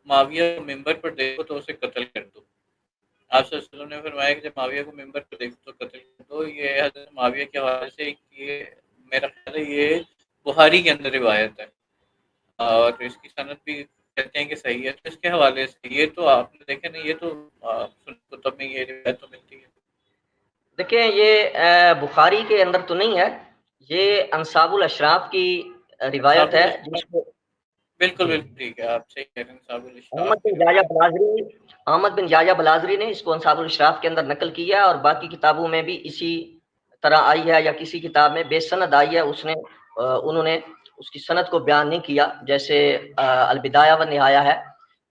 معاویہ کو ممبر پر دیکھو تو اسے قتل کر دو. آپ صلی اللہ علیہ وسلم نے فرمایا کہ جب معاویہ کو ممبر پر دیکھو تو قتل کر دو. یہ حضرت معاویہ کے حوالے سے یہ میرا خیال ہے یہ بخاری کے اندر روایت ہے اور اس کی سند بھی کہتے ہیں کہ صحیح ہے. تو اس کے حوالے سے یہ تو آپ نے دیکھا نا، یہ تو سنن کتب میں یہ روایت تو ملتی ہے. دیکھیں یہ بخاری کے اندر تو نہیں ہے، یہ انصاب الاشراف کی روایت ہے جس کو بالکل بالکل ٹھیک ہے، آپ صحیح کہہ رہے ہیں. انصاب الاشراف احمد بن جاجہ بلازری، احمد بن جاجہ بلازری نے اس کو انصاب الاشراف کے اندر نقل کیا اور باقی کتابوں میں بھی اسی طرح آئی ہے، یا کسی کتاب میں بے سند آئی ہے، انہوں نے اس کی سند کو بیان نہیں کیا، جیسے البدایہ و نہایہ ہے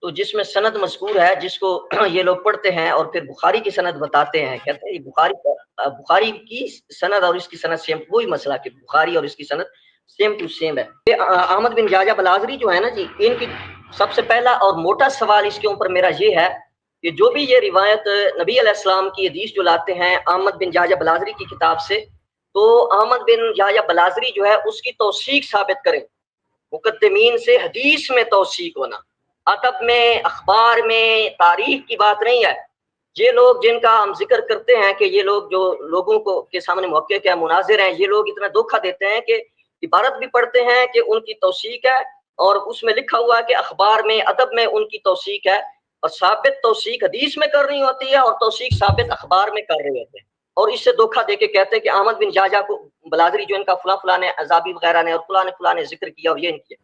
تو جس میں سند مذکور ہے، جس کو یہ لوگ پڑھتے ہیں اور پھر بخاری کی سند بتاتے ہیں، کہتے ہیں بخاری کی سند اور اس کی سند سیم، وہی مسئلہ کہ بخاری اور اس کی سند سیم ٹو سیم ہے. احمد بن جاجہ بلازری جو ہے نا جی، ان کی سب سے پہلا اور موٹا سوال اس کے اوپر میرا یہ ہے کہ جو بھی یہ روایت نبی علیہ السلام کی حدیث جو لاتے ہیں احمد بن جاجہ بلازری کی کتاب سے، تو احمد بن جاجہ بلازری جو ہے اس کی توثیق ثابت کریں. مقدمین سے حدیث میں توثیق ہونا، ادب میں، اخبار میں، تاریخ کی بات نہیں ہے. یہ لوگ جن کا ہم ذکر کرتے ہیں کہ یہ لوگ جو لوگوں کو کے سامنے موقع کے مناظر ہیں، یہ لوگ اتنا دھوکہ دیتے ہیں کہ عبارت بھی پڑھتے ہیں کہ ان کی توثیق ہے اور اس میں لکھا ہوا ہے کہ اخبار میں، ادب میں ان کی توثیق ہے، اور ثابت توثیق حدیث میں کرنی ہوتی ہے اور توثیق ثابت اخبار میں کر رہے ہوتے ہیں. اور اس سے دھوکہ دے کے کہتے ہیں کہ احمد بن جاجہ کو بلازری جو ان کا فلاں نے عذابی وغیرہ نے اور فلاں نے ذکر کیا اور یہ ان کیا.